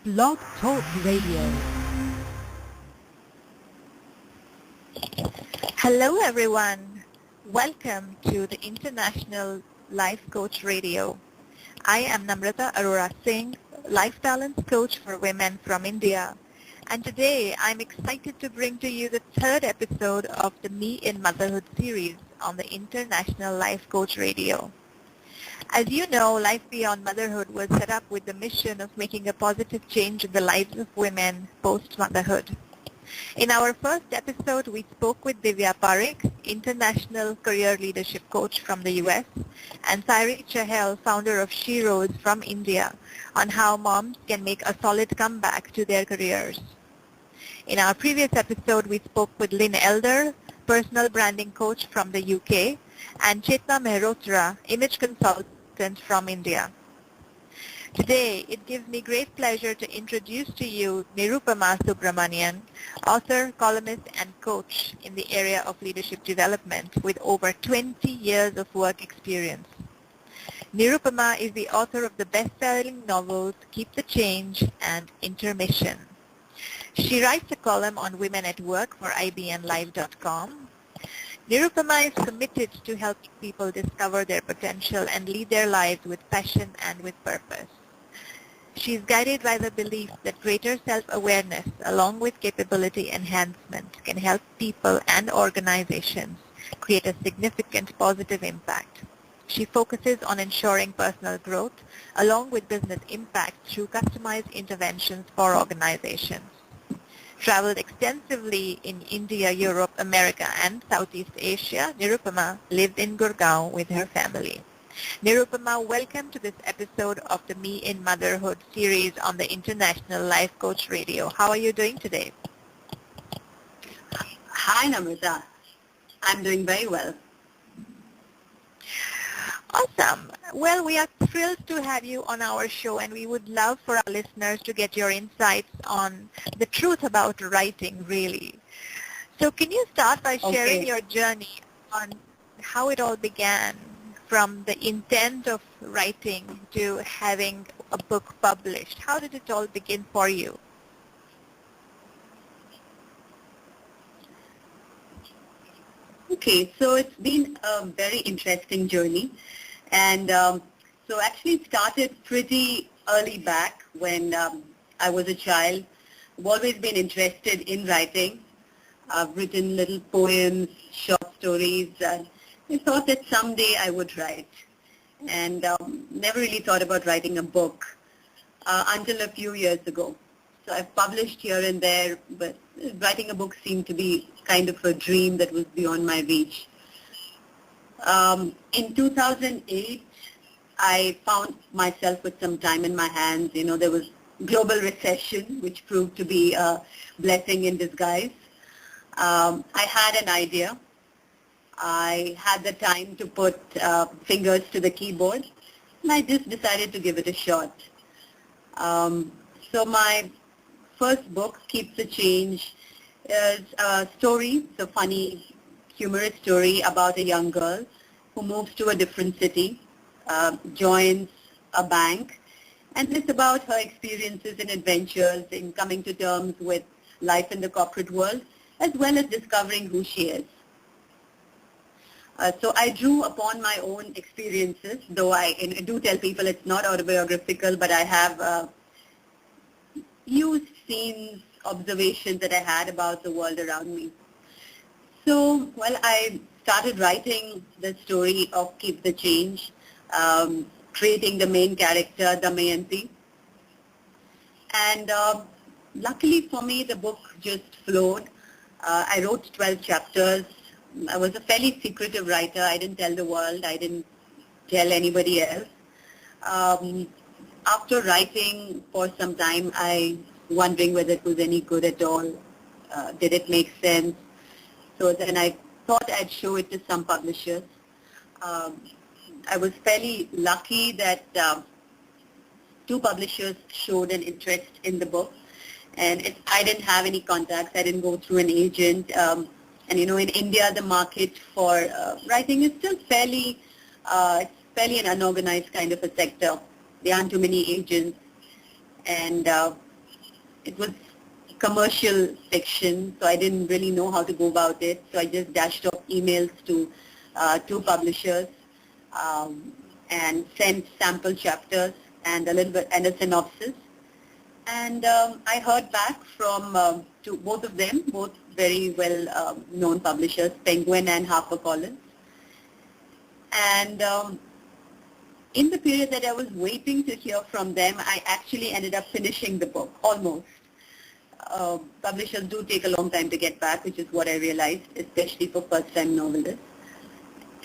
Blog Talk Radio. Hello everyone. Welcome to the International Life Coach Radio. I am Namrata Arora Singh, Life Balance Coach for Women from India. And today I'm excited to bring to you the third episode of the Me in Motherhood series on the International Life Coach Radio. As you know, Life Beyond Motherhood was set up with the mission of making a positive change in the lives of women post-motherhood. In our first episode, we spoke with Divya Parekh, International Career Leadership Coach from the US, and Sairi Chahel, founder of She Rose from India, on how moms can make a solid comeback to their careers. In our previous episode, we spoke with Lynn Elder, personal branding coach from the UK, and Chetna Mehrotra, image consultant from India. Today, it gives me great pleasure to introduce to you Nirupama Subramanian, author, columnist, and coach in the area of leadership development with over 20 years of work experience. Nirupama is the author of the best-selling novels Keep the Change and Intermission. She writes a column on women at work for IBNLive.com. Nirupama is committed to helping people discover their potential and lead their lives with passion and with purpose. She is guided by the belief that greater self-awareness along with capability enhancement can help people and organizations create a significant positive impact. She focuses on ensuring personal growth along with business impact through customized interventions for organizations. Traveled extensively in India, Europe, America, and Southeast Asia, Nirupama lived in Gurgaon with her family. Nirupama, welcome to this episode of the Me in Motherhood series on the International Life Coach Radio. How are you doing today? Hi, Namrata. I'm doing very well. Awesome. Well, we are thrilled to have you on our show, and we would love for our listeners to get your insights on the truth about writing, really. So can you start by sharing your journey on how it all began from the intent of writing to having a book published? How did it all begin for you? Okay, so it's been a very interesting journey. And so actually it started pretty early back when I was a child. I've always been interested in writing. I've written little poems, short stories, and I thought that someday I would write. And never really thought about writing a book until a few years ago. So I've published here and there, but writing a book seemed to be kind of a dream that was beyond my reach. In 2008, I found myself with some time in my hands. You know, there was global recession, which proved to be a blessing in disguise. I had an idea. I had the time to put fingers to the keyboard, and I just decided to give it a shot. So my first book, Keep the Change, is a story, it's a funny, humorous story about a young girl who moves to a different city, joins a bank, and it's about her experiences and adventures in coming to terms with life in the corporate world, as well as discovering who she is. So I drew upon my own experiences, though I do tell people it's not autobiographical, but I have used scenes, observations that I had about the world around me. So, well, I started writing the story of Keep the Change, creating the main character, Damayanti. And luckily for me, the book just flowed. I wrote 12 chapters. I was a fairly secretive writer. I didn't tell the world. I didn't tell anybody else. After writing for some time, I wondering whether it was any good at all. Did it make sense? So then I thought I'd show it to some publishers. I was fairly lucky that two publishers showed an interest in the book. And I didn't have any contacts. I didn't go through an agent. And, you know, in India, the market for writing is still fairly an unorganized kind of a sector. There aren't too many agents. And it was commercial fiction, so I didn't really know how to go about it. So I just dashed off emails to two publishers and sent sample chapters and a little bit and a synopsis. And I heard back from to both of them, both very well known publishers, Penguin and HarperCollins. And in the period that I was waiting to hear from them, I actually ended up finishing the book, almost. Publishers do take a long time to get back, which is what I realized, especially for first-time novelists.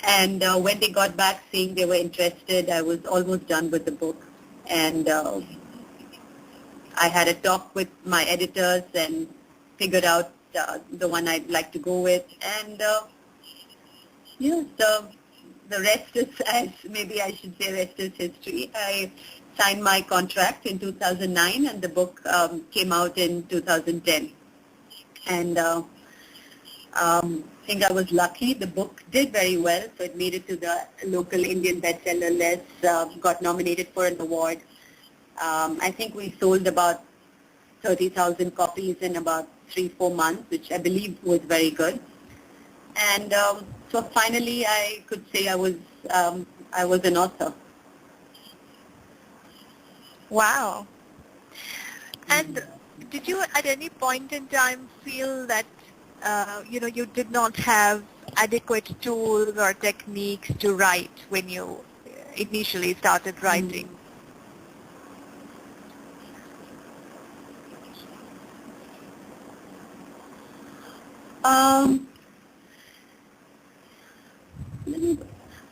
And when they got back saying they were interested, I was almost done with the book. And I had a talk with my editors and figured out the one I'd like to go with. And yes, the rest is, as maybe I should say, rest is history. I signed my contract in 2009 and the book came out in 2010. And I think I was lucky. The book did very well, so it made it to the local Indian bestseller list, got nominated for an award. I think we sold about 30,000 copies in about 3-4 months, which I believe was very good. And so finally I could say I was an author. Wow. And did you at any point in time feel that you did not have adequate tools or techniques to write when you initially started writing?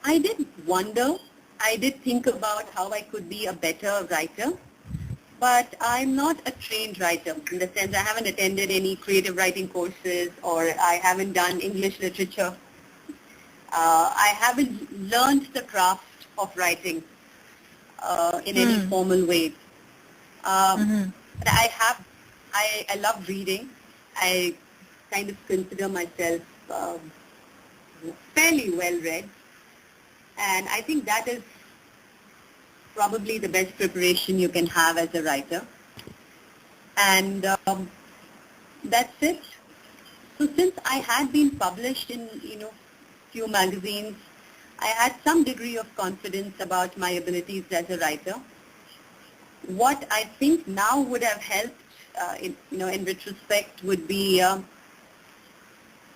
I did wonder. I did think about how I could be a better writer, but I'm not a trained writer in the sense I haven't attended any creative writing courses or I haven't done English literature. I haven't learned the craft of writing in any formal way. But I love reading. I kind of consider myself fairly well read. And I think that is probably the best preparation you can have as a writer. And that's it. So since I had been published in, few magazines, I had some degree of confidence about my abilities as a writer. What I think now would have helped, in retrospect, would be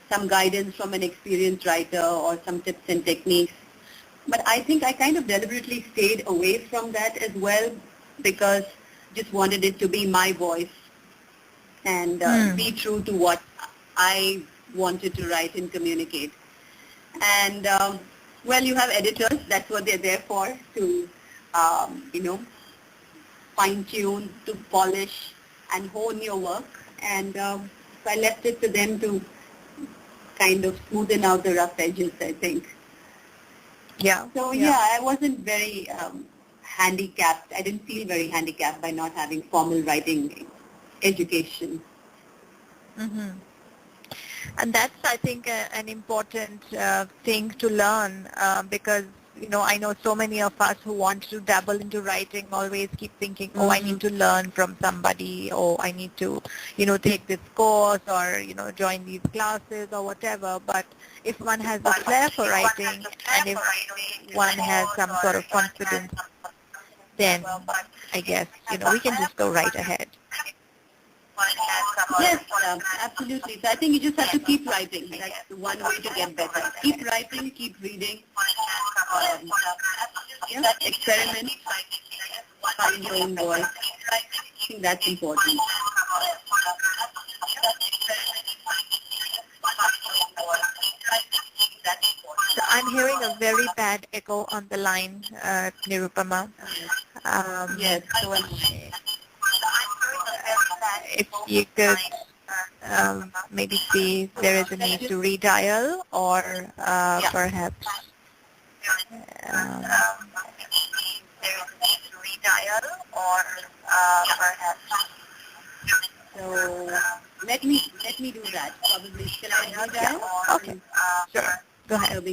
some guidance from an experienced writer or some tips and techniques. But I think I kind of deliberately stayed away from that as well because just wanted it to be my voice and be true to what I wanted to write and communicate. And, well, you have editors. That's what they're there for, to, fine-tune, to polish and hone your work. And so I left it to them to kind of smoothen out the rough edges, I think. Yeah. So yeah, I wasn't very handicapped. I didn't feel very handicapped by not having formal writing education. Mm-hmm. And that's, I think, an important thing to learn because, I know so many of us who want to dabble into writing always keep thinking, oh, I need to learn from somebody, or I need to, take this course or, join these classes or whatever. But if one has a flair for writing and if one has some sort of confidence, then I guess, we can just go right ahead. Yes, absolutely. So I think you just have to keep writing. That's one way to get better. Keep writing, keep reading, experiment, find your own voice. I think that's important. So I'm hearing a very bad echo on the line, Nirupama. Yes. If you could maybe see if there is a need to redial or perhaps so let me do that. Probably shall I redial? Yeah. Okay. Sure. Go ahead.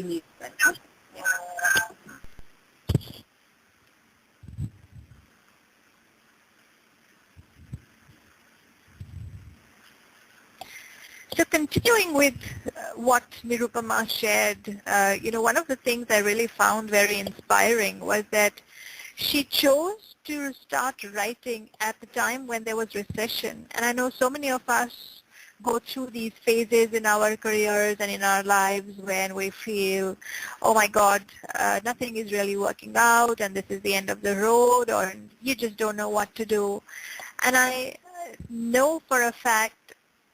So continuing with what Nirupama shared, one of the things I really found very inspiring was that she chose to start writing at the time when there was recession. And I know so many of us go through these phases in our careers and in our lives when we feel, oh my God, nothing is really working out and this is the end of the road, or you just don't know what to do. And I know for a fact,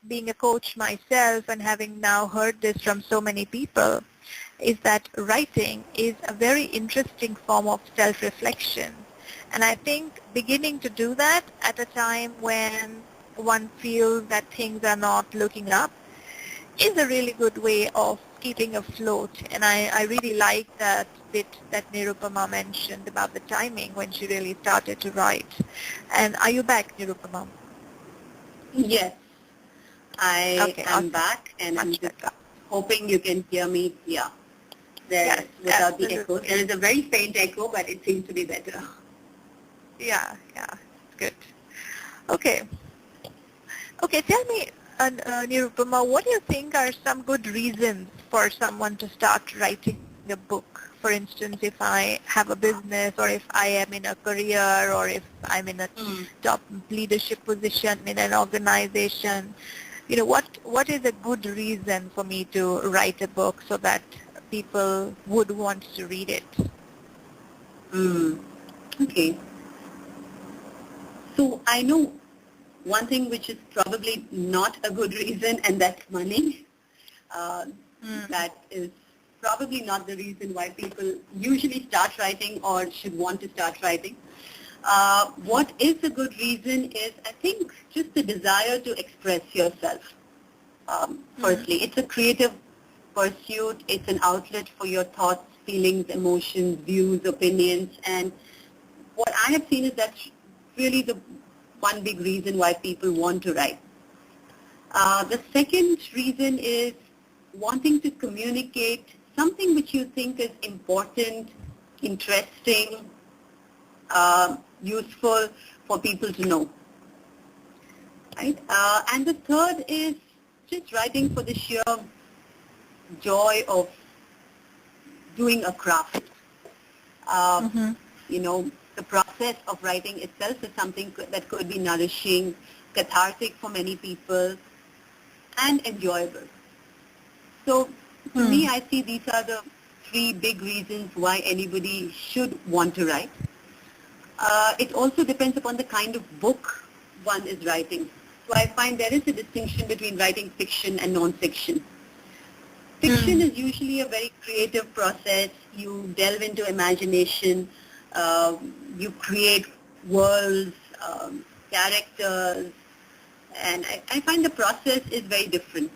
being a coach myself and having now heard this from so many people, is that writing is a very interesting form of self-reflection. And I think beginning to do that at a time when one feels that things are not looking up is a really good way of keeping afloat. And I really like that bit that Nirupama mentioned about the timing when she really started to write. And are you back, Nirupama? Yes, I Okay, am awesome. back, and I'm Much just better. hoping you can hear me. Yeah, Yes, without the echo. absolutely. There is a very faint echo, but it seems to be better. Yeah, good. Okay. Okay, tell me, Nirupama, what do you think are some good reasons for someone to start writing a book? For instance, if I have a business, or if I am in a career, or if I'm in a top leadership position in an organization, what is a good reason for me to write a book so that people would want to read it? Okay. So I know one thing which is probably not a good reason, and that's money. That is probably not the reason why people usually start writing or should want to start writing. What is a good reason is, I think, just the desire to express yourself. Firstly, it's a creative pursuit. It's an outlet for your thoughts, feelings, emotions, views, opinions, and what I have seen is that's really the one big reason why people want to write. The second reason is wanting to communicate something which you think is important, interesting, useful for people to know. Right? And the third is just writing for the sheer joy of doing a craft. The process of writing itself is something that could be nourishing, cathartic for many people, and enjoyable. So for me, I see these are the three big reasons why anybody should want to write. It also depends upon the kind of book one is writing. So I find there is a distinction between writing fiction and non-fiction. Fiction is usually a very creative process. You delve into imagination. You create worlds, characters, and I find the process is very different.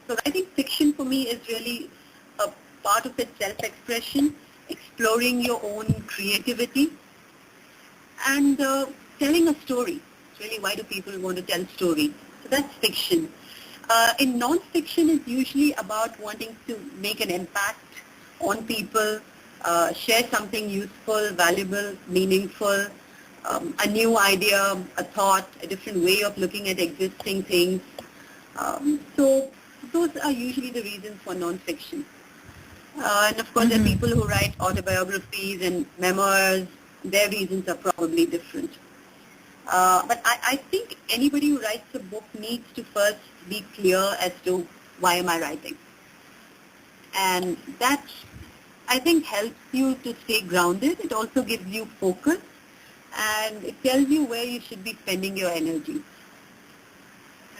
So I think fiction for me is really a part of its self-expression, exploring your own creativity, and telling a story. Really, why do people want to tell stories? So that's fiction. In non-fiction, it's usually about wanting to make an impact on people, share something useful, valuable, meaningful, a new idea, a thought, a different way of looking at existing things. So those are usually the reasons for non-fiction. And of course, there are people who write autobiographies and memoirs. Their reasons are probably different. But I think anybody who writes a book needs to first be clear as to why am I writing. And that, I think, helps you to stay grounded. It also gives you focus, and it tells you where you should be spending your energy.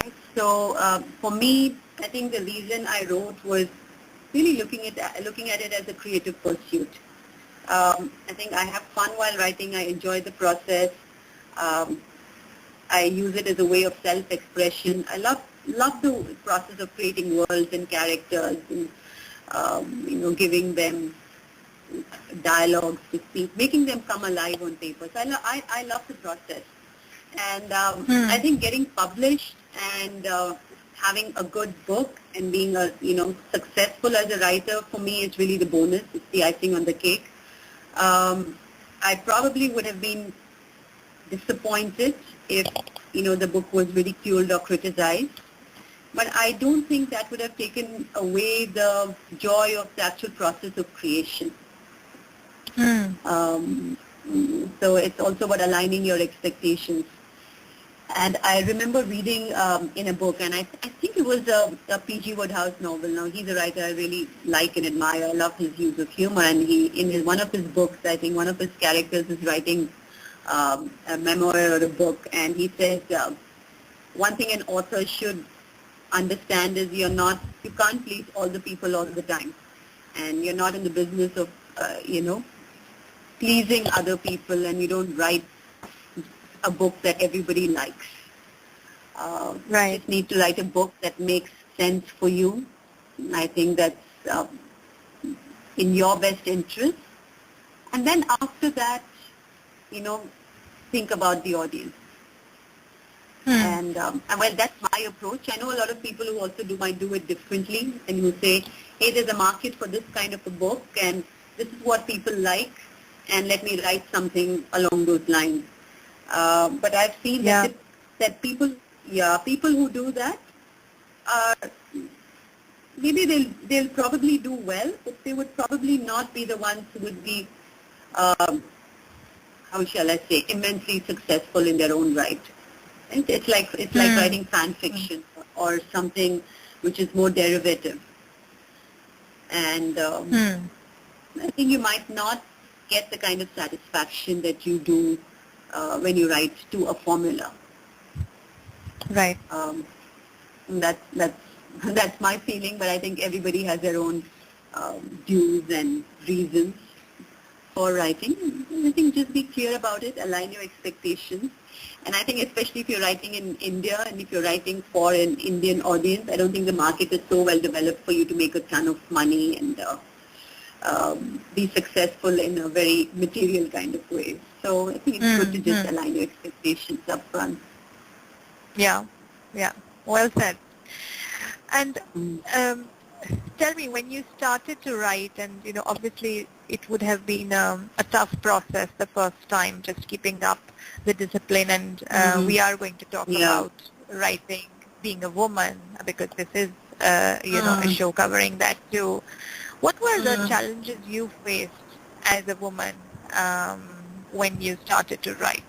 Right? So for me, I think the reason I wrote was really looking at it as a creative pursuit. I think I have fun while writing. I enjoy the process. I use it as a way of self-expression. I love the process of creating worlds and characters and giving them dialogues to speak, making them come alive on paper. So I love the process. And I think getting published and having a good book and being successful as a writer, for me, is really the bonus. It's the icing on the cake. I probably would have been disappointed if the book was ridiculed or criticized, But I don't think that would have taken away the joy of the actual process of creation. Um, so it's also about aligning your expectations. And I remember reading in a book, and I think it was a P.G. Wodehouse novel. Now, he's a writer I really like and admire. I love his use of humor. And one of his books, I think one of his characters is writing a memoir or a book, and he says, one thing an author should understand is you can't please all the people all the time. And you're not in the business of, pleasing other people, and you don't write a book that everybody likes. Right. You just need to write a book that makes sense for you. I think that's in your best interest. And then after that, think about the audience. And well, that's my approach. I know a lot of people who also might do it differently and who say, hey, there's a market for this kind of a book and this is what people like, and let me write something along those lines. But I've seen that people who do that, maybe they'll probably do well, but they would probably not be the ones who would be, how shall I say, immensely successful in their own right. It's like writing fan fiction or something which is more derivative. And I think you might not get the kind of satisfaction that you do when you write to a formula. Right. That's my feeling, but I think everybody has their own views and reasons for writing. I think just be clear about it, align your expectations. And I think especially if you're writing in India and if you're writing for an Indian audience, I don't think the market is so well developed for you to make a ton of money and be successful in a very material kind of way. So I think it's good to just align your expectations up front. Yeah, well said. And tell me, when you started to write, and obviously it would have been a tough process the first time, just keeping up the discipline, and we are going to talk about writing, being a woman, because this is a show covering that too. What were the challenges you faced as a woman when you started to write?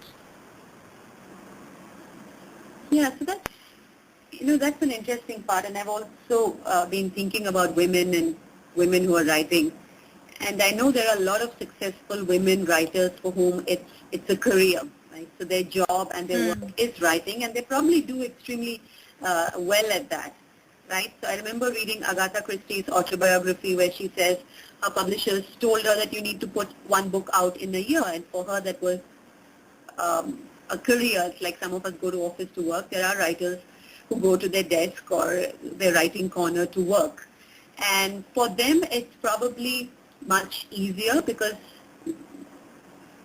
Yeah, so that's an interesting part, and I've also been thinking about women and women who are writing. And I know there are a lot of successful women writers for whom it's a career, right? So their job and their work is writing, and they probably do extremely well at that, right? So I remember reading Agatha Christie's autobiography where she says her publishers told her that you need to put one book out in a year, and for her that was a career. It's like some of us go to office to work. There are writers who go to their desk or their writing corner to work. And for them, it's probably much easier because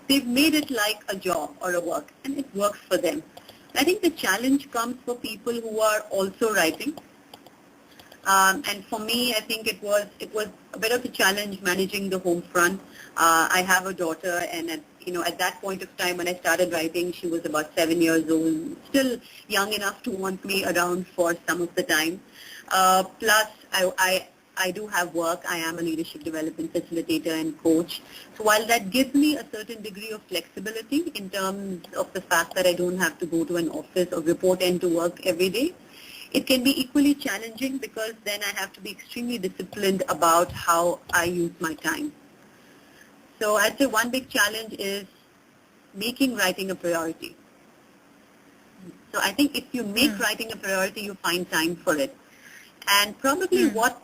they've made it like a job or a work, and it works for them. I think the challenge comes for people who are also writing. And for me, I think it was a bit of a challenge managing the home front. I have a daughter, and at that point of time when I started writing, she was about 7 years old, still young enough to want me around for some of the time. Plus, I do have work. I am a leadership development facilitator and coach. So while that gives me a certain degree of flexibility in terms of the fact that I don't have to go to an office or report into work every day, it can be equally challenging because then I have to be extremely disciplined about how I use my time. So I'd say one big challenge is making writing a priority. So I think if you make writing a priority, you find time for it. And probably what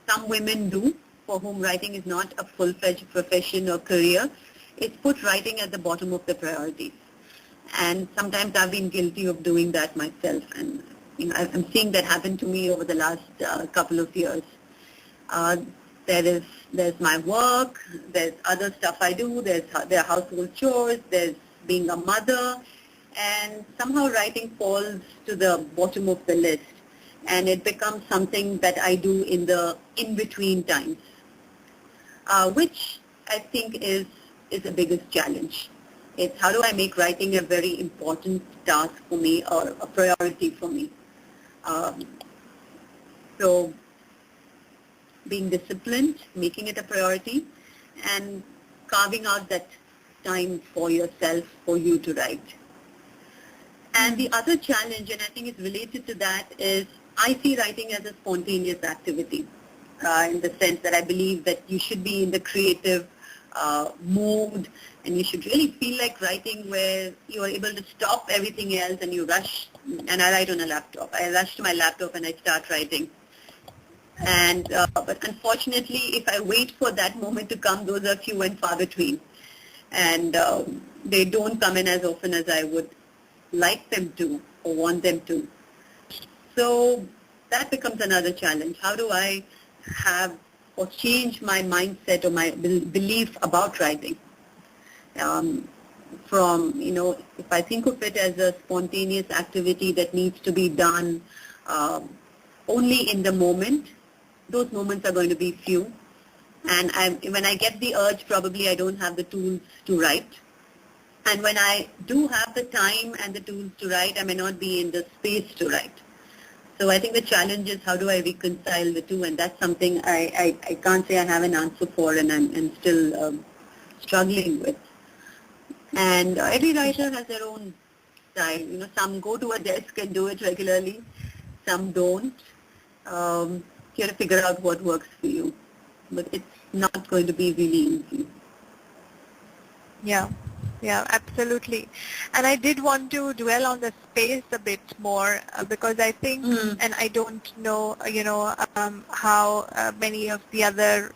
some women do, for whom writing is not a full-fledged profession or career, is put writing at the bottom of the priorities. And sometimes I've been guilty of doing that myself. And I'm seeing that happen to me over the last couple of years. There's my work, there's other stuff I do, there are household chores, there's being a mother, and somehow writing falls to the bottom of the list. And it becomes something that I do in the in-between times, which I think is the biggest challenge. It's how do I make writing a very important task for me or a priority for me. Um, so being disciplined, making it a priority, and carving out that time for yourself, for you to write. And the other challenge, and I think it's related to that, is I see writing as a spontaneous activity in the sense that I believe that you should be in the creative mood and you should really feel like writing where you are able to stop everything else and you rush. And I write on a laptop. I rush to my laptop and I start writing. And but unfortunately, if I wait for that moment to come, those are few and far between. And they don't come in as often as I would like them to or want them to. So that becomes another challenge. How do I have or change my mindset or my belief about writing? From, if I think of it as a spontaneous activity that needs to be done only in the moment, those moments are going to be few. And when I get the urge, probably I don't have the tools to write. And when I do have the time and the tools to write, I may not be in the space to write. So I think the challenge is how do I reconcile the two, and that's something I can't say I have an answer for, and I'm still struggling with. And every writer has their own style. Some go to a desk and do it regularly, some don't. You have to figure out what works for you, but it's not going to be really easy. Yeah, absolutely. And I did want to dwell on the space a bit more because I think, and I don't know, how many of the other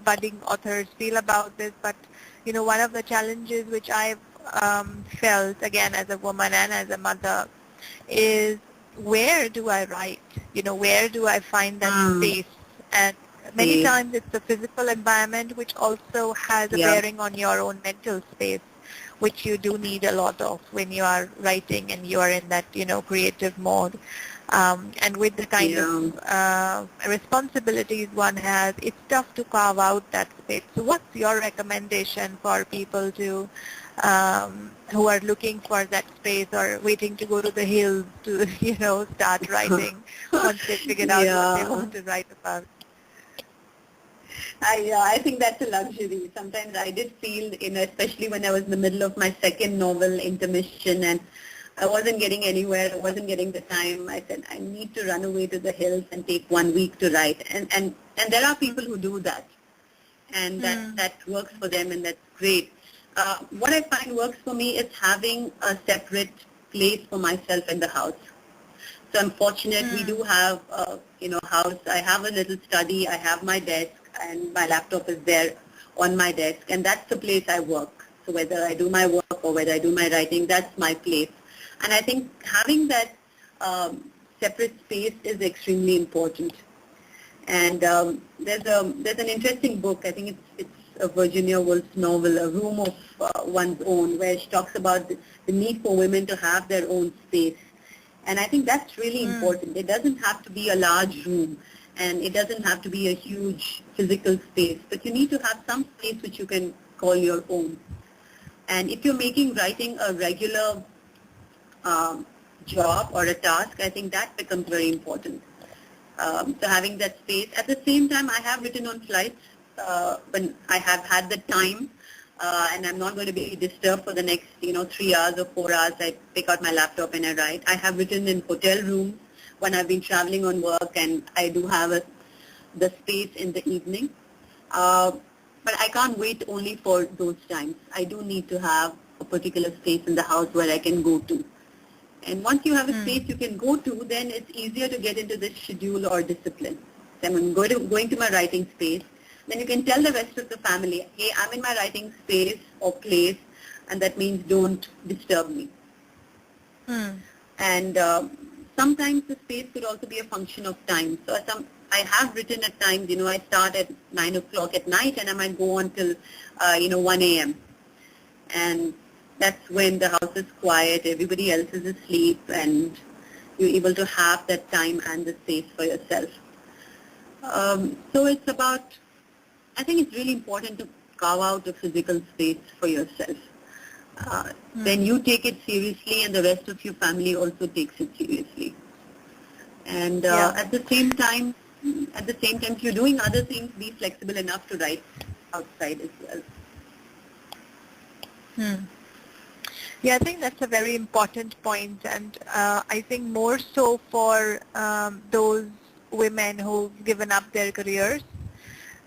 budding authors feel about this, but, one of the challenges which I've felt, again, as a woman and as a mother, is where do I write? Where do I find that space? And many times it's the physical environment which also has a bearing on your own mental space, which you do need a lot of when you are writing and you are in that, creative mode. And with the kind of responsibilities one has, it's tough to carve out that space. So what's your recommendation for people to who are looking for that space or waiting to go to the hills to, start writing once they figured out what they want to write about? I think that's a luxury. Sometimes I did feel, especially when I was in the middle of my second novel, Intermission, and I wasn't getting anywhere, I wasn't getting the time. I said, I need to run away to the hills and take 1 week to write. And there are people who do that. And that works for them, and that's great. What I find works for me is having a separate place for myself in the house. So I'm fortunate we do have, house. I have a little study. I have my desk, and my laptop is there on my desk, and that's the place I work. So whether I do my work or whether I do my writing, that's my place. And I think having that separate space is extremely important. And there's an interesting book. I think it's a Virginia Woolf's novel, A Room of One's Own, where she talks about the need for women to have their own space. And I think that's really important. It doesn't have to be a large room, and it doesn't have to be a huge physical space, but you need to have some space which you can call your own. And if you're making writing a regular job or a task, I think that becomes very important. So having that space. At the same time, I have written on flights when I have had the time, and I'm not going to be disturbed for the next, 3 hours or 4 hours. I pick out my laptop and I write. I have written in hotel rooms when I've been traveling on work, and I do have the space in the evening. But I can't wait only for those times. I do need to have a particular space in the house where I can go to. And once you have a space you can go to, then it's easier to get into this schedule or discipline. So I'm going to my writing space. Then you can tell the rest of the family, hey, I'm in my writing space or place, and that means don't disturb me. And sometimes the space could also be a function of time. So I have written at times, I start at 9 o'clock at night and I might go on till, 1 a.m. And that's when the house is quiet, everybody else is asleep, and you're able to have that time and the space for yourself. So it's about, I think it's really important to carve out a physical space for yourself. Then you take it seriously and the rest of your family also takes it seriously. And Yeah. at the same time, if you're doing other things, be flexible enough to write outside as well. Hmm. Yeah, I think that's a very important point, and I think more so for those women who've given up their careers.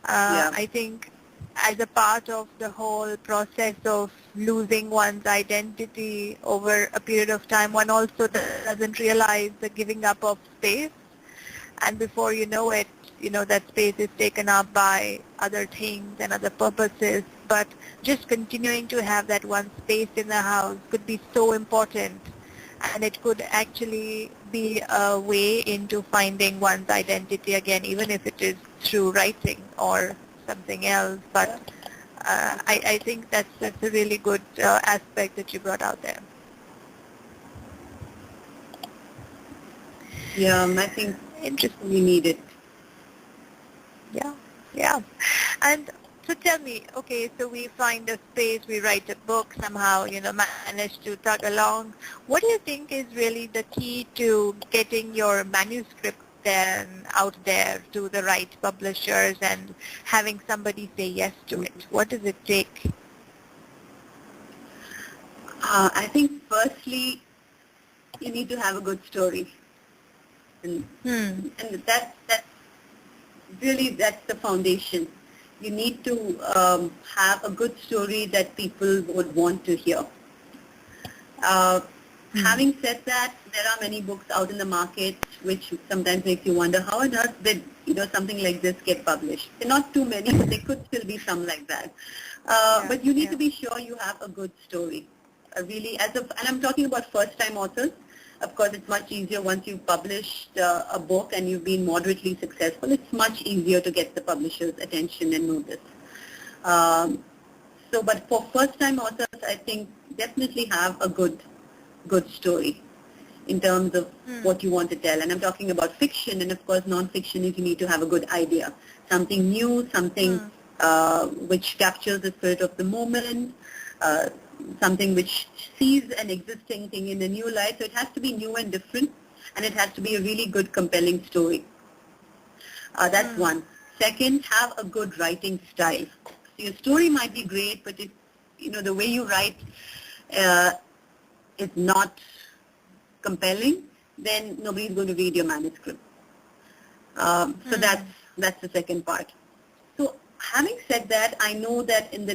Yeah. I think as a part of the whole process of losing one's identity over a period of time, one also doesn't realize the giving up of space, and before you know it, that space is taken up by other things and other purposes. But just continuing to have that one space in the house could be so important, and it could actually be a way into finding one's identity again, even if it is through writing or something else. But I think that's a really good aspect that you brought out there. Yeah, I think Interesting. we need it. Yeah, yeah. And so tell me, okay, so we find a space, we write a book, somehow, manage to tug along. What do you think is really the key to getting your manuscript then out there to the right publishers and having somebody say yes to it? What does it take? I think firstly, you need to have a good story. And, and that's the foundation. You need to have a good story that people would want to hear. Having said that, there are many books out in the market which sometimes makes you wonder how on earth did something like this get published. There are not too many, but there could still be some like that. But you need to be sure you have a good story. Really, and I'm talking about first-time authors. Of course, it's much easier once you've published a book and you've been moderately successful. It's much easier to get the publisher's attention and notice. But for first-time authors, I think definitely have a good story in terms of what you want to tell. And I'm talking about fiction, and of course non-fiction is you need to have a good idea. Something new, something which captures the spirit of the moment, something which sees an existing thing in a new light. So it has to be new and different, and it has to be a really good, compelling story. That's one. Second, have a good writing style. So your story might be great, but if the way you write is not compelling, then nobody's going to read your manuscript. So that's the second part. So having said that, I know that in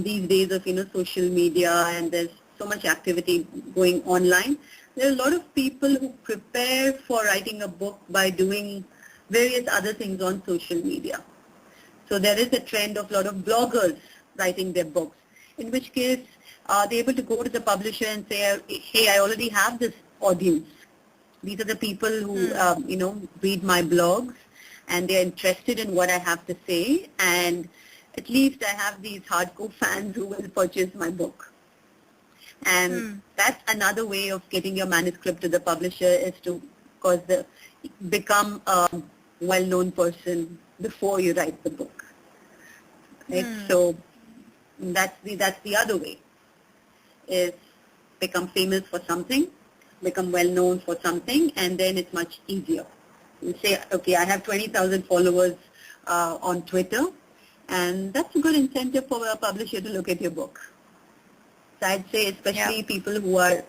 these days of social media and there's so much activity going online, there are a lot of people who prepare for writing a book by doing various other things on social media. So there is a trend of a lot of bloggers writing their books, in which case they're able to go to the publisher and say, hey, I already have this audience. These are the people who, read my blogs, and they're interested in what I have to say, and at least I have these hardcore fans who will purchase my book. And that's another way of getting your manuscript to the publisher, is to become a well-known person before you write the book. Right? So that's the other way, is become famous for something, become well-known for something, and then it's much easier. You say, okay, I have 20,000 followers on Twitter, and that's a good incentive for a publisher to look at your book. So I'd say especially people who are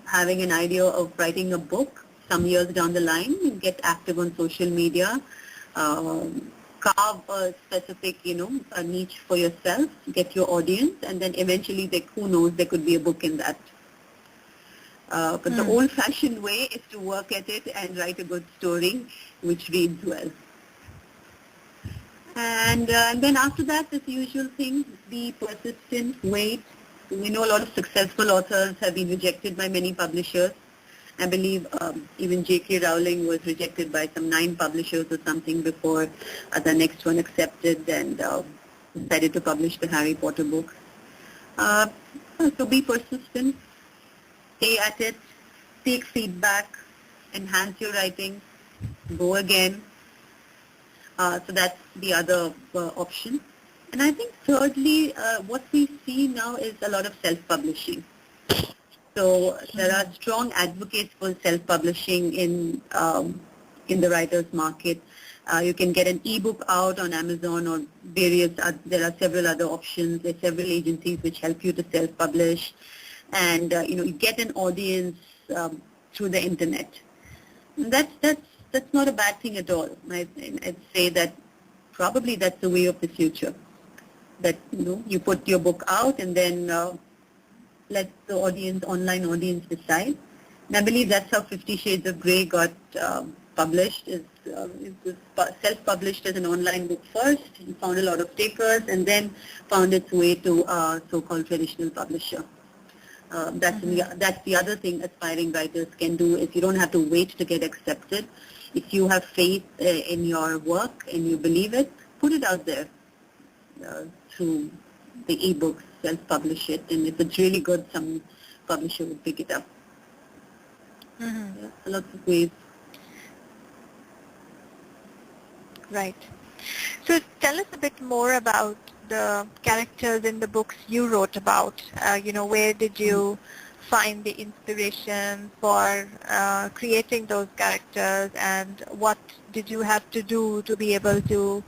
having an idea of writing a book some years down the line, get active on social media, carve a specific, a niche for yourself, get your audience, and then eventually, who knows, there could be a book in that. But the old-fashioned way is to work at it and write a good story which reads well. And then after that, the usual thing, be persistent, wait. We know a lot of successful authors have been rejected by many publishers. I believe even J.K. Rowling was rejected by some 9 publishers or something before the next one accepted and decided to publish the Harry Potter book. So be persistent, stay at it, take feedback, enhance your writing, go again. So that's the other option. And I think thirdly, what we see now is a lot of self-publishing. So there are strong advocates for self-publishing in the writers market. You can get an ebook out on Amazon or various. There are several other options. There are several agencies which help you to self-publish, and you get an audience through the internet. And that's not a bad thing at all. I'd say that probably that's the way of the future. That you put your book out and then let the online audience decide. And I believe that's how 50 Shades of Grey got published. It was self-published as an online book first. It found a lot of takers and then found its way to a so-called traditional publisher. That's the other thing aspiring writers can do is you don't have to wait to get accepted. If you have faith in your work and you believe it, put it out there through the ebooks, self-publish it, and if it's really good, some publisher will pick it up. Lots of ways. Right. So tell us a bit more about the characters in the books you wrote about. Where did you find the inspiration for creating those characters, and what did you have to do to be able to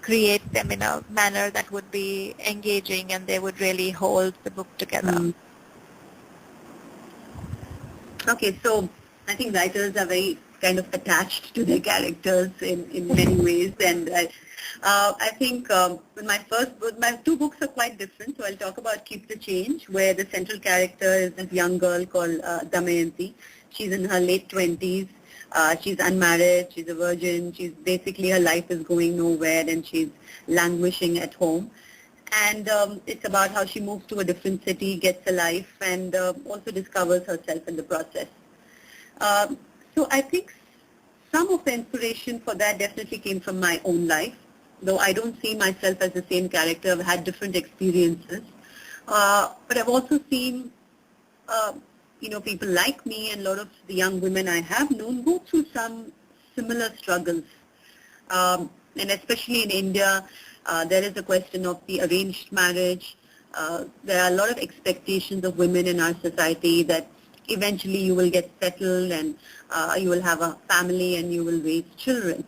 create them in a manner that would be engaging and they would really hold the book together? Okay, so I think writers are very kind of attached to their characters in many ways, and I think my two books are quite different. So I'll talk about Keep the Change, where the central character is this young girl called Damayanti. She's in her late 20s. She's unmarried. She's a virgin. Basically her life is going nowhere, and she's languishing at home. And it's about how she moves to a different city, gets a life, and also discovers herself in the process. So I think some of the inspiration for that definitely came from my own life, though I don't see myself as the same character. I've had different experiences. But I've also seen, people like me and a lot of the young women I have known go through some similar struggles. And especially in India, there is a question of the arranged marriage. There are a lot of expectations of women in our society that eventually you will get settled and you will have a family and you will raise children.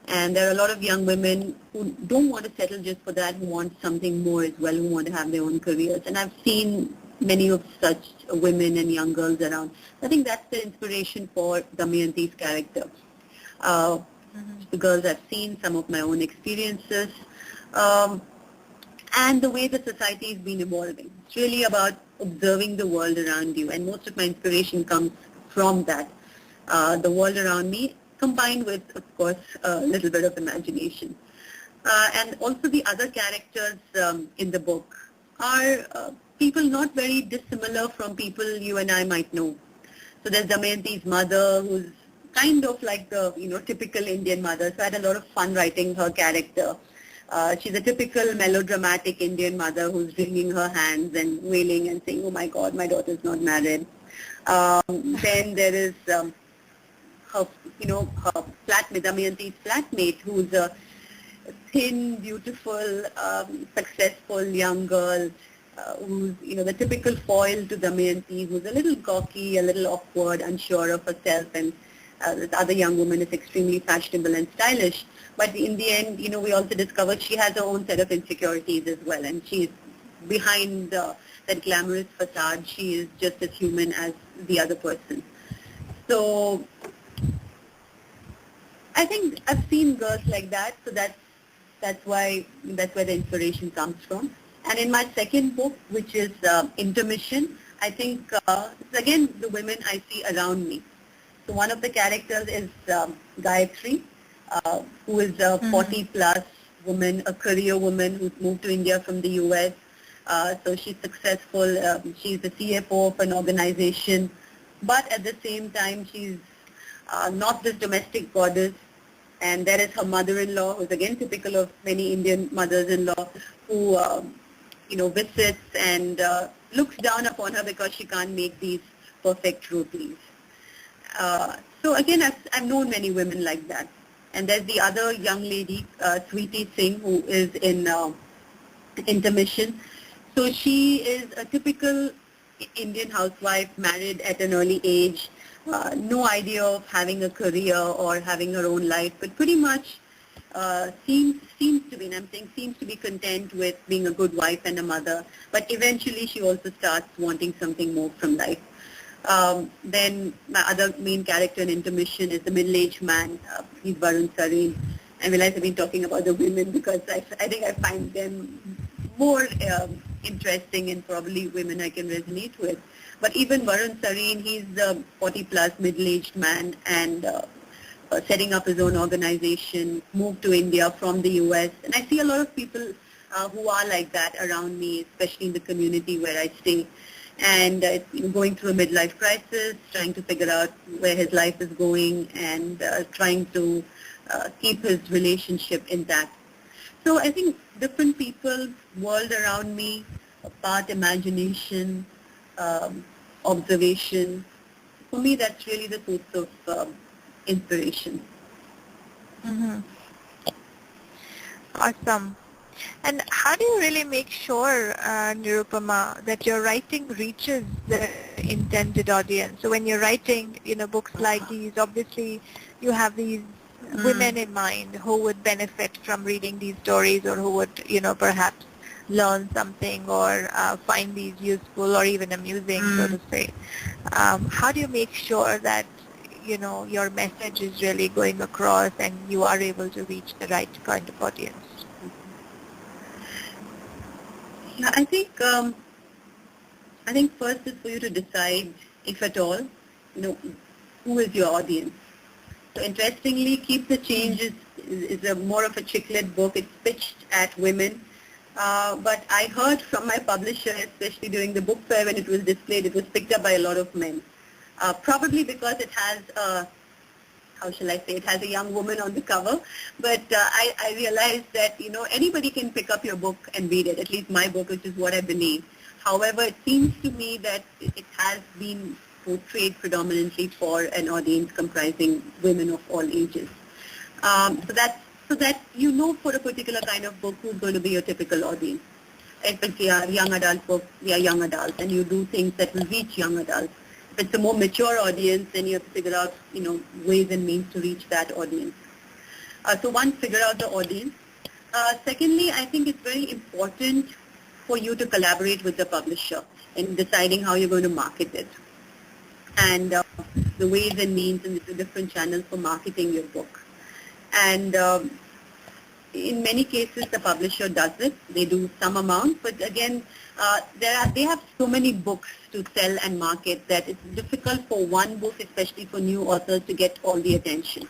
And there are a lot of young women who don't want to settle just for that, who want something more as well, who want to have their own careers. And I've seen many of such women and young girls around. I think that's the inspiration for Damayanti's character. The girls I've seen, some of my own experiences, and the way the society has been evolving. It's really about observing the world around you, and most of my inspiration comes from that, the world around me, combined with, of course, a little bit of imagination. And also the other characters in the book are people not very dissimilar from people you and I might know. So there's Damayanti's mother, who's kind of like the typical Indian mother. So I had a lot of fun writing her character. She's a typical melodramatic Indian mother who's wringing her hands and wailing and saying, "Oh my God, my daughter's not married." Then there is her flatmate, Damayanti's flatmate, who's a thin, beautiful, successful young girl, who's the typical foil to Damayanti, who's a little gawky, a little awkward, unsure of herself, and this other young woman is extremely fashionable and stylish. But in the end, we also discovered she has her own set of insecurities as well, and she's behind that glamorous facade. She is just as human as the other person. So I think I've seen girls like that, so that's where the inspiration comes from. And in my second book, which is Intermission, I think it's again the women I see around me. So one of the characters is Gayatri, who is a 40-plus woman, a career woman who's moved to India from the U.S. So she's successful. She's the CFO of an organization. But at the same time, she's not this domestic goddess. And there is her mother-in-law, who's again typical of many Indian mothers-in-law, who visits and looks down upon her because she can't make these perfect rotis. So again, I've known many women like that. And there's the other young lady, Sweetie Singh, who is in Intermission. So she is a typical Indian housewife, married at an early age, no idea of having a career or having her own life, but pretty much seems to be, and I'm saying seems to be content with being a good wife and a mother, but eventually she also starts wanting something more from life. Then my other main character in Intermission is the middle-aged man. He's Varun Sareen. I realize I've been talking about the women because I think I find them more interesting and probably women I can resonate with. But even Varun Sareen, he's a 40-plus middle-aged man and setting up his own organization, moved to India from the US. And I see a lot of people who are like that around me, especially in the community where I stay. And going through a midlife crisis, trying to figure out where his life is going and trying to keep his relationship intact. So I think different people, world around me, part imagination, observation. For me, that's really the source of inspiration. Mm-hmm. Awesome. And how do you really make sure, Nirupama, that your writing reaches the intended audience? So when you're writing, books like these, obviously you have these women in mind who would benefit from reading these stories or who would, perhaps learn something or find these useful or even amusing, so to say. How do you make sure that, your message is really going across and you are able to reach the right kind of audience? Yeah, I think first is for you to decide, if at all, who is your audience. So interestingly, Keep the Change is a more of a chick lit book. It's pitched at women. But I heard from my publisher, especially during the book fair when it was displayed, it was picked up by a lot of men. Probably because it has it has a young woman on the cover. But I realized that, anybody can pick up your book and read it, at least my book, which is what I believe. However, it seems to me that it has been portrayed predominantly for an audience comprising women of all ages. So that for a particular kind of book who's going to be your typical audience. If it's a young adult book, we are young adults, and you do things that will reach young adults. If it's a more mature audience, then you have to figure out, ways and means to reach that audience. So one, figure out the audience. Secondly, I think it's very important for you to collaborate with the publisher in deciding how you're going to market it. And the ways and means and the different channels for marketing your book. And in many cases, the publisher does it. They do some amount, but again, they have so many books to sell and market that it's difficult for one book, especially for new authors, to get all the attention.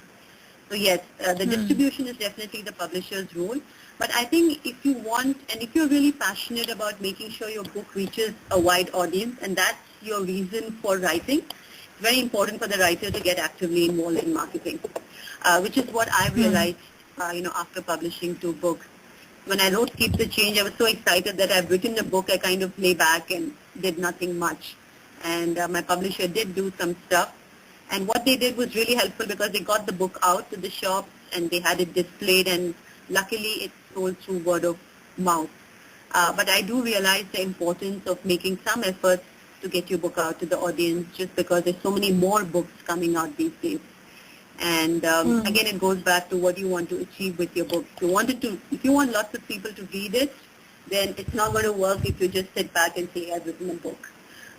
So yes, the distribution is definitely the publisher's role. But I think if you want, and if you're really passionate about making sure your book reaches a wide audience, and that's your reason for writing, it's very important for the writer to get actively involved in marketing, which is what I realized, after publishing 2 books. When I wrote Keep the Change, I was so excited that I've written a book. I kind of lay back and did nothing much. And my publisher did do some stuff. And what they did was really helpful because they got the book out to the shops and they had it displayed, and luckily it sold through word of mouth. But I do realize the importance of making some efforts to get your book out to the audience, just because there's so many more books coming out these days. And again, it goes back to what you want to achieve with your book. If you want lots of people to read it, then it's not going to work if you just sit back and say, I've written a book.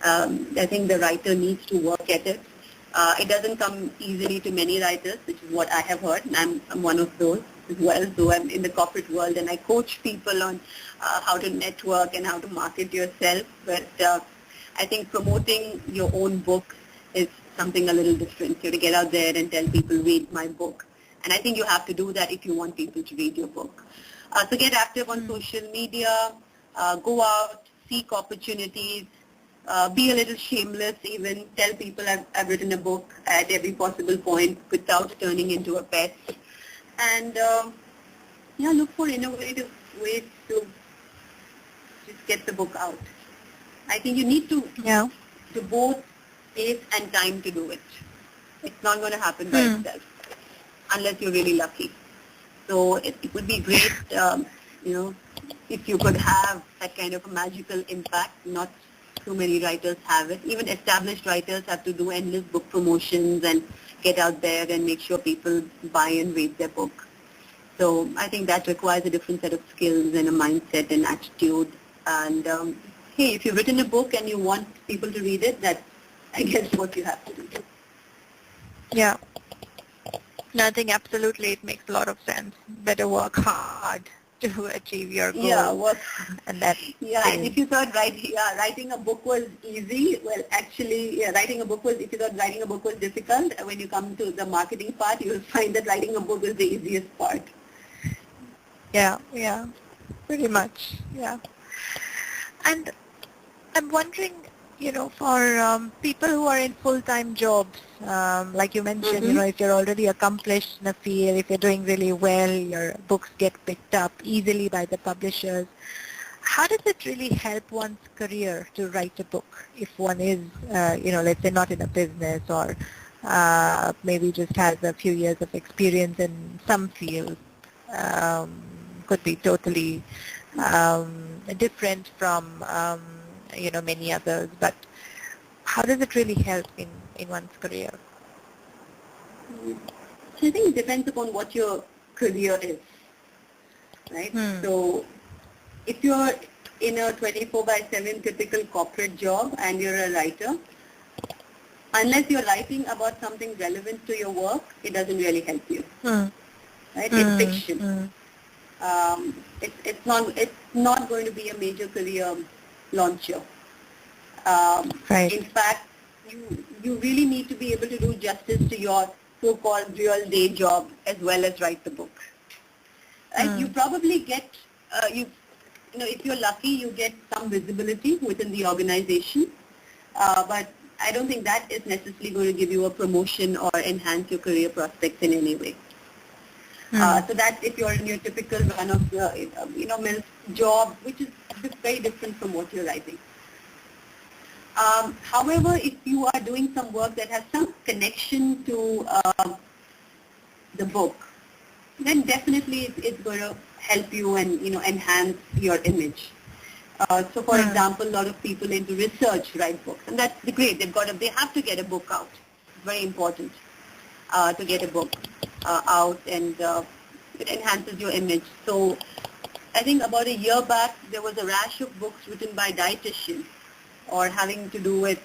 I think the writer needs to work at it. It doesn't come easily to many writers, which is what I have heard, and I'm one of those as well. So I'm in the corporate world, and I coach people on how to network and how to market yourself. But I think promoting your own book is something a little different. You have to get out there and tell people, read my book. And I think you have to do that if you want people to read your book. So get active on social media, go out, seek opportunities, be a little shameless even, tell people I've written a book at every possible point without turning into a pest. And look for innovative ways to just get the book out. I think you need to both space and time to do it. It's not going to happen by itself unless you're really lucky. So it would be great, if you could have that kind of a magical impact, not so many writers have it. Even established writers have to do endless book promotions and get out there and make sure people buy and read their book. So I think that requires a different set of skills and a mindset and attitude. And hey, if you've written a book and you want people to read it, that's, I guess, what you have to do. Yeah. No, I think absolutely it makes a lot of sense. Better work hard to achieve your goal. Yeah, and that and if you thought writing a book was easy, well, actually, writing a book was, if you thought writing a book was difficult, when you come to the marketing part, you'll find that writing a book is the easiest part. Yeah, pretty much, yeah. And I'm wondering, for people who are in full-time jobs, like you mentioned, if you're already accomplished in a field, if you're doing really well, your books get picked up easily by the publishers. How does it really help one's career to write a book if one is, let's say not in a business or maybe just has a few years of experience in some field? Could be totally different from many others, but how does it really help in one's career? So I think it depends upon what your career is, right? So if you're in a 24/7 typical corporate job and you're a writer, unless you're writing about something relevant to your work, it doesn't really help you, right? It's fiction. It's not going to be a major career launcher. Right. In fact, you really need to be able to do justice to your so-called real day job as well as write the book. Right? You probably get, if you're lucky, you get some visibility within the organization, but I don't think that is necessarily going to give you a promotion or enhance your career prospects in any way. So that's if you're in your typical run of mill job, which is very different from what you're writing. However, if you are doing some work that has some connection to the book, then definitely it's going to help you and enhance your image. So, for example, a lot of people into research write books, and that's great. They have to get a book out. It's very important to get a book out, and it enhances your image. So, I think about a year back, there was a rash of books written by dietitians or having to do with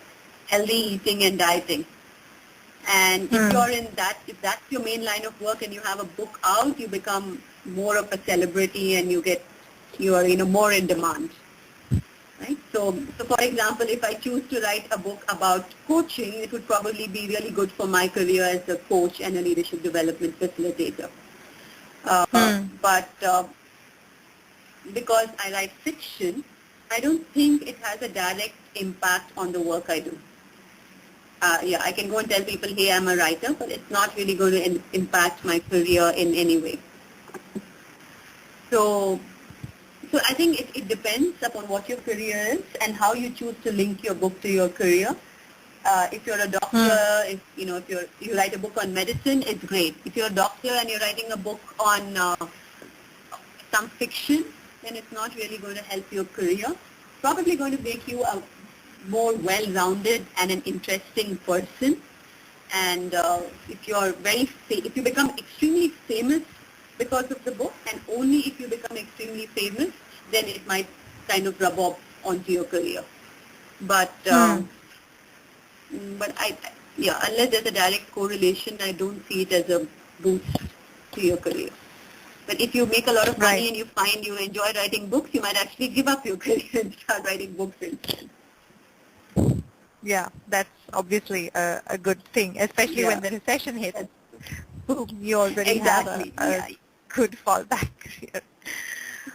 healthy eating and dieting. And if you're in that, if that's your main line of work and you have a book out, you become more of a celebrity and you are more in demand. Right? So for example, if I choose to write a book about coaching, it would probably be really good for my career as a coach and a leadership development facilitator. But because I write fiction, I don't think it has a direct impact on the work I do. I can go and tell people, hey, I'm a writer, but it's not really going to impact my career in any way. So I think it depends upon what your career is and how you choose to link your book to your career. If you're a doctor, if you write a book on medicine, it's great. If you're a doctor and you're writing a book on some fiction, then it's not really going to help your career. Probably going to make you a more well-rounded and an interesting person. And if you become extremely famous because of the book, and only if you become extremely famous, then it might kind of rub off onto your career. But unless there's a direct correlation, I don't see it as a boost to your career. But if you make a lot of money and you find you enjoy writing books, you might actually give up your career and start writing books instead. Yeah, that's obviously a good thing, especially when the recession hits. Boom, you already have a good fallback career.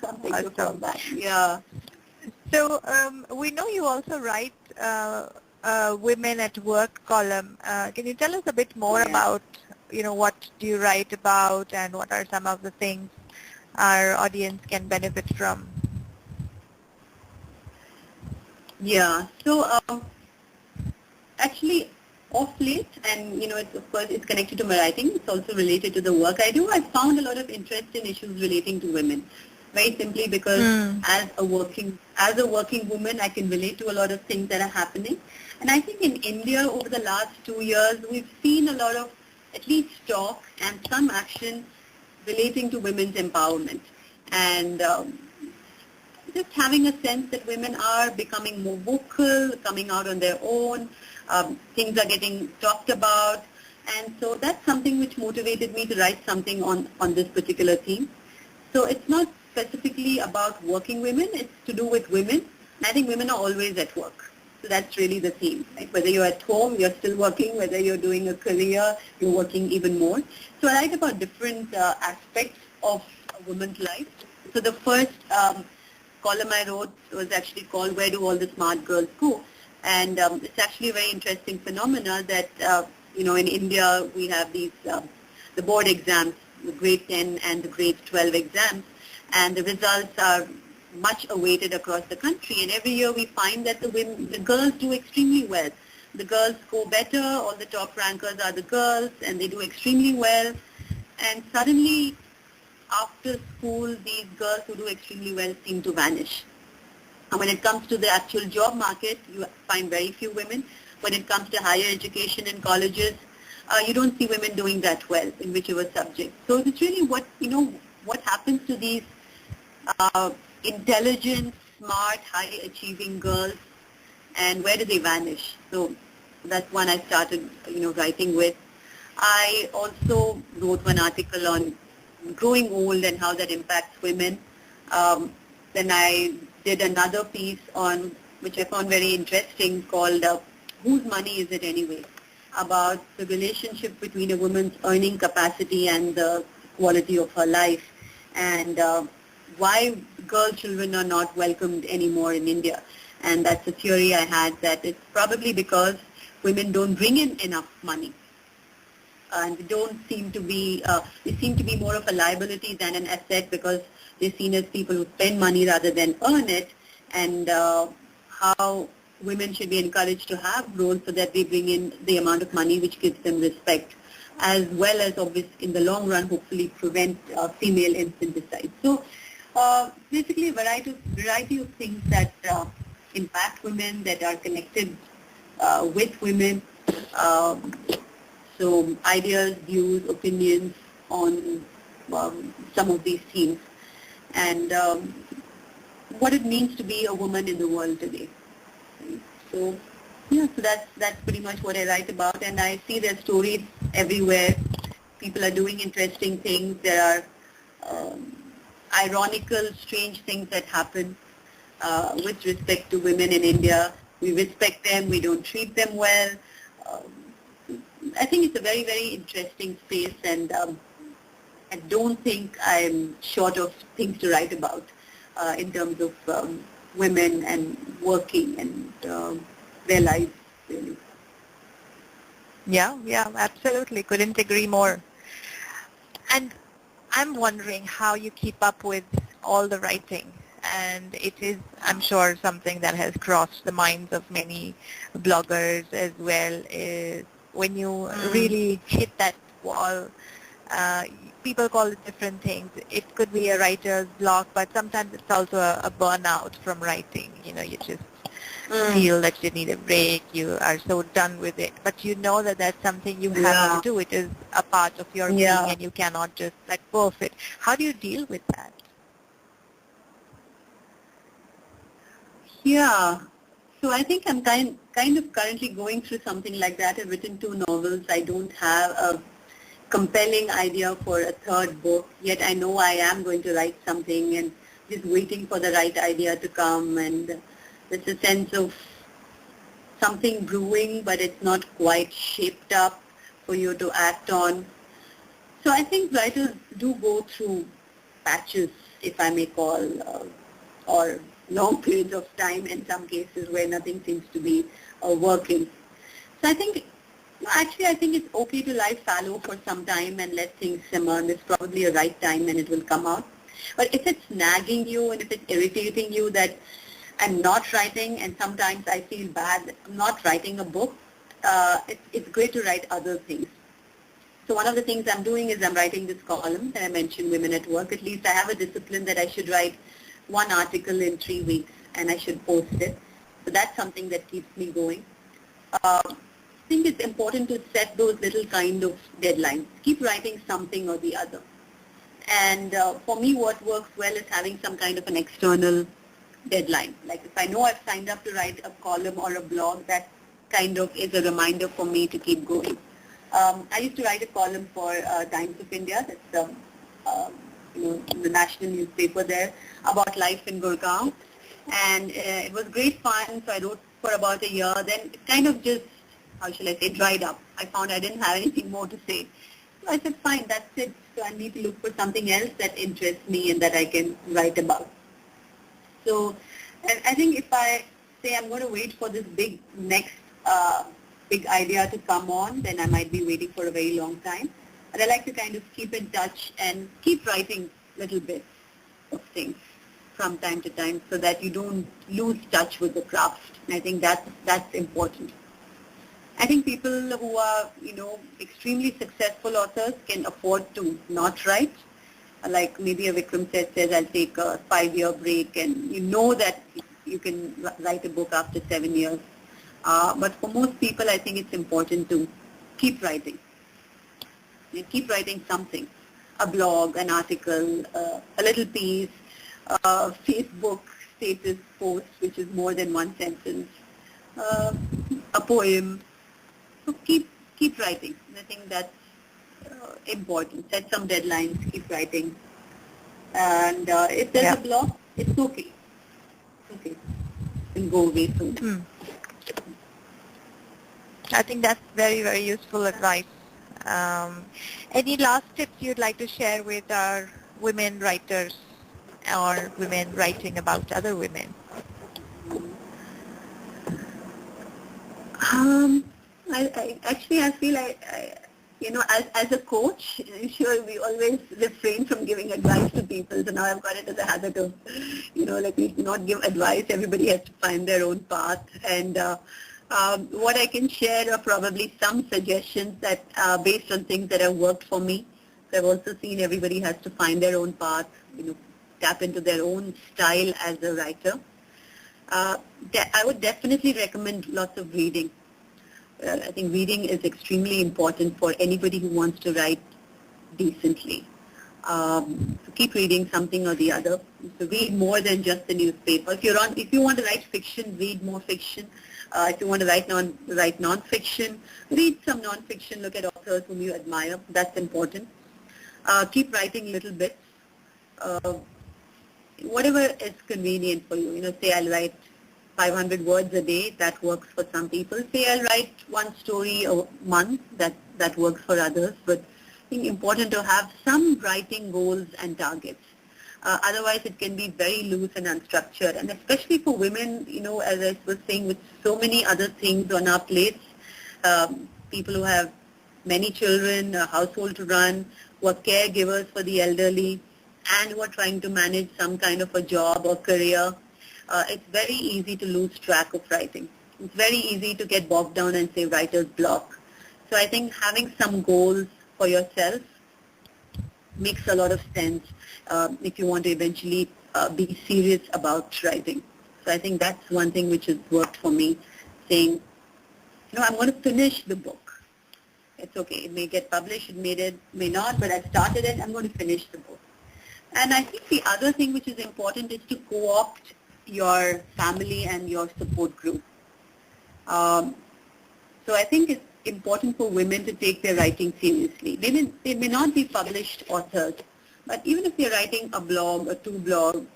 Something to fall back. Yeah. So we know you also write Women at Work column. Can you tell us a bit more about what do you write about and what are some of the things our audience can benefit from? Yeah. So actually, of late, and of course it's connected to my writing, it's also related to the work I do. I found a lot of interest in issues relating to women. very simply because as a working woman, I can relate to a lot of things that are happening. And I think in India over the last 2 years, we've seen a lot of at least talk and some action relating to women's empowerment. And just having a sense that women are becoming more vocal, coming out on their own, things are getting talked about. And so that's something which motivated me to write something on this particular theme. So it's not specifically about working women, it's to do with women. And I think women are always at work. So that's really the theme. Right? Whether you're at home, you're still working. Whether you're doing a career, you're working even more. So I write about different aspects of a woman's life. So the first column I wrote was actually called Where Do All the Smart Girls Go? And it's actually a very interesting phenomena that, in India we have these, the board exams, the grade 10 and the grade 12 exams, and the results are much awaited across the country. And every year we find that the girls do extremely well. The girls score better, all the top rankers are the girls, and they do extremely well. And suddenly, after school, these girls who do extremely well seem to vanish. And when it comes to the actual job market, you find very few women. When it comes to higher education and colleges, you don't see women doing that well in whichever subject. So it's really what happens to these intelligent, smart, high-achieving girls, and where do they vanish? So that's one I started, writing with. I also wrote one article on growing old and how that impacts women. Then I did another piece on, which I found very interesting, called Whose Money Is It Anyway? About the relationship between a woman's earning capacity and the quality of her life, and why girl children are not welcomed anymore in India. And that's a theory I had, that it's probably because women don't bring in enough money. And they don't seem to be, they seem to be more of a liability than an asset, because they're seen as people who spend money rather than earn it. And how women should be encouraged to have roles so that they bring in the amount of money which gives them respect, as well as obviously in the long run hopefully prevent female infanticide. So basically a variety of things that impact women, that are connected with women. So ideas, views, opinions on some of these themes, and what it means to be a woman in the world today. So yeah, so that's pretty much what I write about, and I see their stories everywhere. People are doing interesting things. There are ironical, strange things that happen with respect to women in India. We respect them, we don't treat them well. I think it's a very, very interesting space, and I don't think I'm short of things to write about in terms of women and working and their lives, really. Yeah, absolutely. Couldn't agree more. And I'm wondering how you keep up with all the writing. And it is, I'm sure, something that has crossed the minds of many bloggers as well, is when you really hit that wall. People call it different things. It could be a writer's block, but sometimes it's also a burnout from writing. You just feel that you need a break. You are so done with it. But you know that that's something you have to do. It is a part of your being, and you cannot just let go of it. How do you deal with that? Yeah. So I think I'm kind of currently going through something like that. I've written 2 novels. I don't have a compelling idea for a third book, yet I know I am going to write something, and just waiting for the right idea to come, and there's a sense of something brewing, but it's not quite shaped up for you to act on. So I think writers do go through patches, if I may call, or long periods of time in some cases where nothing seems to be working. So I think it's okay to lie fallow for some time and let things simmer. There's probably a right time and it will come out. But if it's nagging you and if it's irritating you that I'm not writing, and sometimes I feel bad I'm not writing a book, it's great to write other things. So one of the things I'm doing is I'm writing this column that I mentioned, Women at Work. At least I have a discipline that I should write one article in 3 weeks and I should post it. So that's something that keeps me going. I think it's important to set those little kind of deadlines. Keep writing something or the other. And for me, what works well is having some kind of an external deadline. Like if I know I've signed up to write a column or a blog, that kind of is a reminder for me to keep going. I used to write a column for Times of India, that's the national newspaper there, about life in Gurgaon. And it was great fun, so I wrote for about a year. Then it kind of just, how shall I say, dried up. I found I didn't have anything more to say. So I said, fine, that's it. So I need to look for something else that interests me and that I can write about. So I think if I say I'm going to wait for this next big idea to come on, then I might be waiting for a very long time. But I like to kind of keep in touch and keep writing little bits of things from time to time so that you don't lose touch with the craft. And I think that's important. I think people who are, extremely successful authors can afford to not write. Like maybe a Vikram Seth says, I'll take a 5-year break, and you know that you can write a book after 7 years. But for most people, I think it's important to keep writing. You keep writing something, a blog, an article, a little piece, Facebook status post, which is more than one sentence, a poem. So keep writing. I think that's important. Set some deadlines, keep writing. And if there's a block, it's okay. Okay. It'll go away soon. I think that's very, very useful advice. Any last tips you'd like to share with our women writers or women writing about other women? I feel as a coach, I'm sure we always refrain from giving advice to people. So now I've got it as a habit of, we not give advice. Everybody has to find their own path. And what I can share are probably some suggestions that based on things that have worked for me. So I've also seen everybody has to find their own path, tap into their own style as a writer. I would definitely recommend lots of reading. I think reading is extremely important for anybody who wants to write decently. So keep reading something or the other. So read more than just the newspaper. If you want to write fiction, read more fiction. If you want to write non-fiction, read some non-fiction. Look at authors whom you admire. That's important. Keep writing little bits. Whatever is convenient for you. Say I'll write 500 words a day, that works for some people. Say I'll write one story a month, that works for others. But I think important to have some writing goals and targets. Otherwise it can be very loose and unstructured. And especially for women, as I was saying, with so many other things on our plates, people who have many children, a household to run, who are caregivers for the elderly, and who are trying to manage some kind of a job or career, it's very easy to lose track of writing. It's very easy to get bogged down and say writer's block. So I think having some goals for yourself makes a lot of sense if you want to eventually be serious about writing. So I think that's one thing which has worked for me, saying, I'm going to finish the book. It's okay. It may get published, it may not, but I've started it. I'm going to finish the book. And I think the other thing which is important is to co-opt your family and your support group. So I think it's important for women to take their writing seriously. They may not be published authors, but even if they're writing a blog or 2 blogs,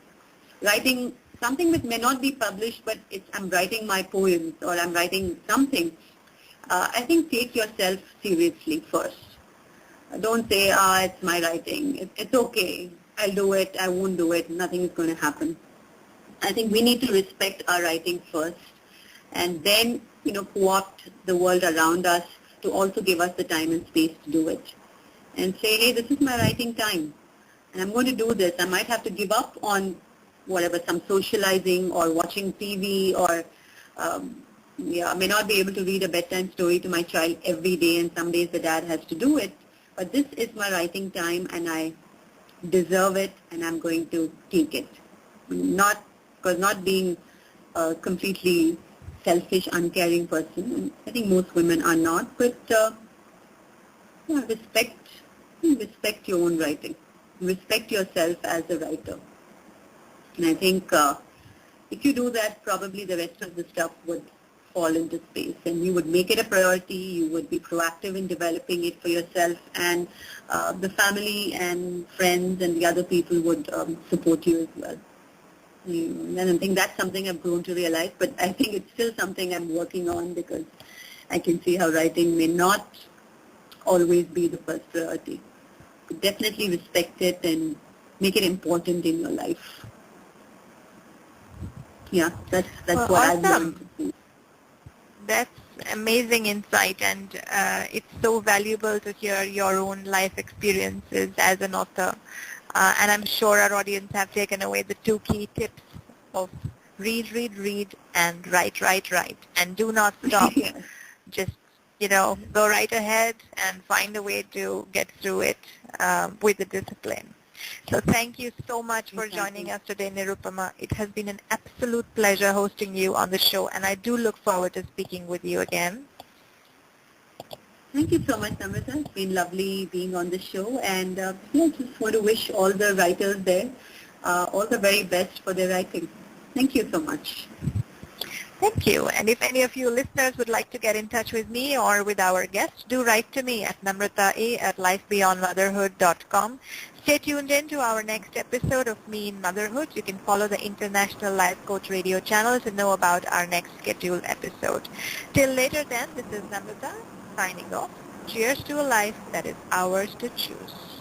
writing something that may not be published, but I'm writing my poems or I'm writing something, I think take yourself seriously first. Don't say, it's my writing. It's okay. I'll do it. I won't do it. Nothing is going to happen. I think we need to respect our writing first and then, co-opt the world around us to also give us the time and space to do it. And say, hey, this is my writing time and I'm going to do this. I might have to give up on whatever, some socializing or watching TV or I may not be able to read a bedtime story to my child every day, and some days the dad has to do it. but this is my writing time and I deserve it and I'm going to take it. Not being a completely selfish, uncaring person. And I think most women are not, but yeah, respect your own writing. Respect yourself as a writer. And I think if you do that, probably the rest of the stuff would fall into space and you would make it a priority, you would be proactive in developing it for yourself, and the family and friends and the other people would support you as well. And I think that's something I've grown to realize, but I think it's still something I'm working on because I can see how writing may not always be the first priority. But definitely respect it and make it important in your life. Yeah, that's Well, what I've awesome. learned to do. That's amazing insight, and it's so valuable to hear your own life experiences as an author. And I'm sure our audience have taken away the 2 key tips of read, and write, and do not stop. Yes. Just, go right ahead and find a way to get through it with the discipline. So thank you so much for joining us today, Nirupama. It has been an absolute pleasure hosting you on the show, and I do look forward to speaking with you again. Thank you so much, Namrata. It's been lovely being on the show, and I just want to wish all the writers there all the very best for their writing. Thank you so much. Thank you. And if any of you listeners would like to get in touch with me or with our guest, do write to me at namrata@lifebeyondmotherhood.com. Stay tuned in to our next episode of Me in Motherhood. You can follow the International Life Coach Radio channel to know about our next scheduled episode. Till later then, this is Namrata signing off. Cheers to a life that is ours to choose.